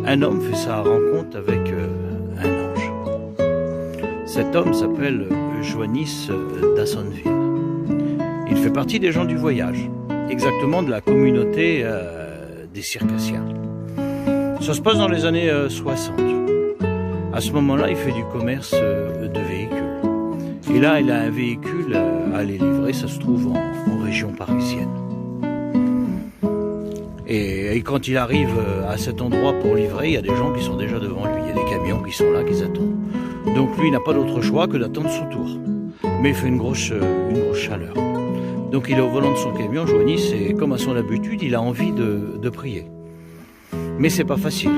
un homme fait sa rencontre avec un ange. Cet homme s'appelle Joannis d'Assonville. Il fait partie des gens du voyage, exactement de la communauté des circassiens. Ça se passe dans les années 60. À ce moment-là, il fait du commerce de véhicules. Et là, il a un véhicule à aller livrer, ça se trouve en région parisienne. Et quand il arrive à cet endroit pour livrer, il y a des gens qui sont déjà devant lui. Il y a des camions qui sont là, qui attendent. Donc lui, il n'a pas d'autre choix que d'attendre son tour. Mais il fait une grosse chaleur. Donc il est au volant de son camion, Joannis, et comme à son habitude, il a envie de prier. Mais c'est pas facile.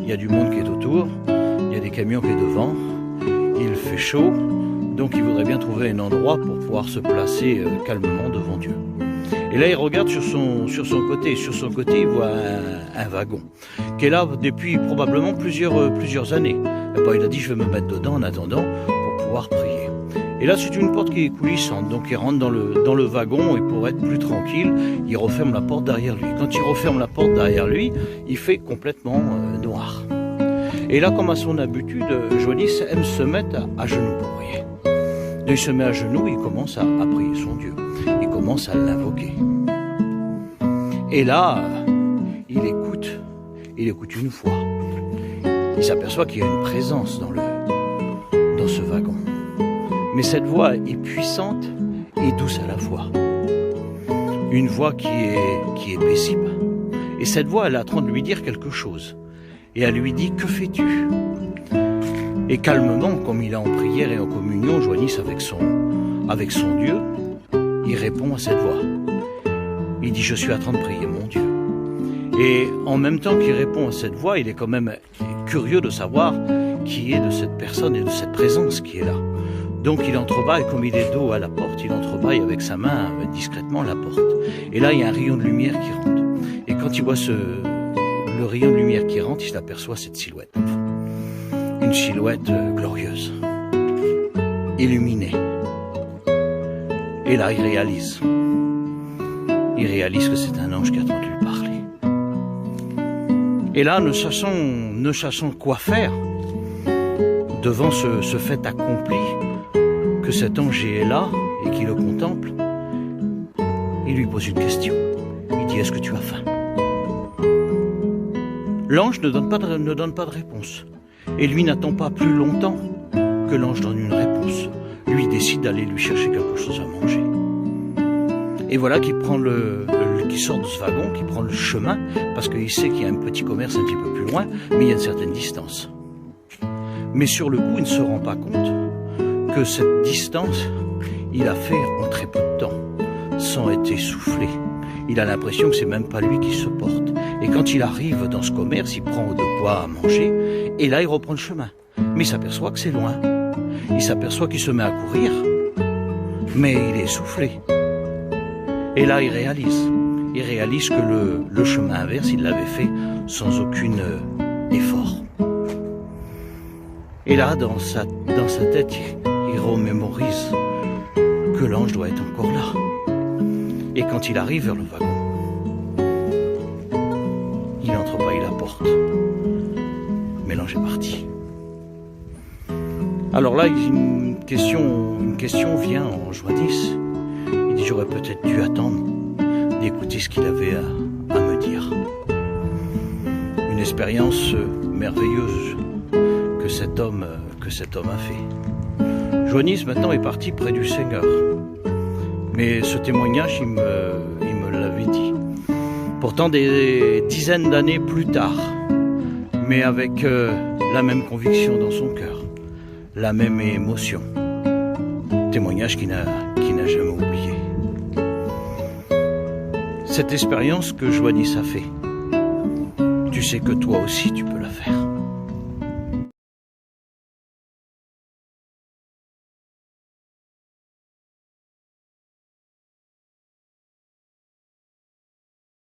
Il y a du monde qui est autour, il y a des camions qui est devant, il fait chaud, donc il voudrait bien trouver un endroit pour pouvoir se placer calmement devant Dieu. Et là, il regarde sur son côté. Sur son côté, il voit un wagon qui est là depuis probablement plusieurs années. Et ben, il a dit, je vais me mettre dedans en attendant pour pouvoir prier. Et là, c'est une porte qui est coulissante. Donc, il rentre dans le wagon et pour être plus tranquille, il referme la porte derrière lui. Quand il referme la porte derrière lui, il fait complètement noir. Et là, comme à son habitude, Joannis aime se mettre à genoux pour prier. Donc, il se met à genoux et il commence à prier son Dieu. Il commence à l'invoquer. Et là, il écoute une voix. Il s'aperçoit qu'il y a une présence dans ce wagon. Mais cette voix est puissante et douce à la fois. Une voix qui est paisible. Et cette voix, elle est en train de lui dire quelque chose. Et elle lui dit, que fais-tu? Et calmement, comme il est en prière et en communion, Joannis avec son Dieu, il répond à cette voix. Il dit, je suis en train de prier mon Dieu. Et en même temps qu'il répond à cette voix, il est quand même curieux de savoir qui est de cette personne et de cette présence qui est là. Donc il entrebâille, comme il est dos à la porte, il entrebâille avec sa main discrètement la porte. Et là, il y a un rayon de lumière qui rentre. Et quand il voit le rayon de lumière qui rentre, il aperçoit cette silhouette. Une silhouette glorieuse, illuminée. Et là, il réalise que c'est un ange qui a entendu parler. Et là, ne sachant quoi faire devant ce fait accompli, que cet ange est là et qui le contemple, il lui pose une question. Il dit, est-ce que tu as faim? L'ange ne donne pas de réponse. Et lui n'attend pas plus longtemps que l'ange donne une réponse. Lui décide d'aller lui chercher quelque chose à manger. Et voilà qu'il sort de ce wagon, qu'il prend le chemin, parce qu'il sait qu'il y a un petit commerce un petit peu plus loin, mais il y a une certaine distance. Mais sur le coup, il ne se rend pas compte que cette distance, il a fait en très peu de temps, sans être essoufflé. Il a l'impression que c'est même pas lui qui se porte. Et quand il arrive dans ce commerce, il prend de quoi à manger, et là, il reprend le chemin. Mais il s'aperçoit que c'est loin. Il s'aperçoit qu'il se met à courir, mais il est essoufflé. Et là, il réalise que le chemin inverse, il l'avait fait sans aucun effort. Et là, dans sa tête, il remémorise que l'ange doit être encore là. Et quand il arrive vers le wagon, il entrebâille la porte. Mais l'ange est parti. Alors là, une question vient en Joannis. Il dit, j'aurais peut-être dû attendre d'écouter ce qu'il avait à me dire. Une expérience merveilleuse que cet homme a fait. Joannis maintenant est parti près du Seigneur. Mais ce témoignage, il me l'avait dit. Pourtant des dizaines d'années plus tard, mais avec la même conviction dans son cœur, la même émotion. Témoignage qu'il n'a jamais oublié. Cette expérience que Joannis a fait, tu sais que toi aussi tu peux la faire.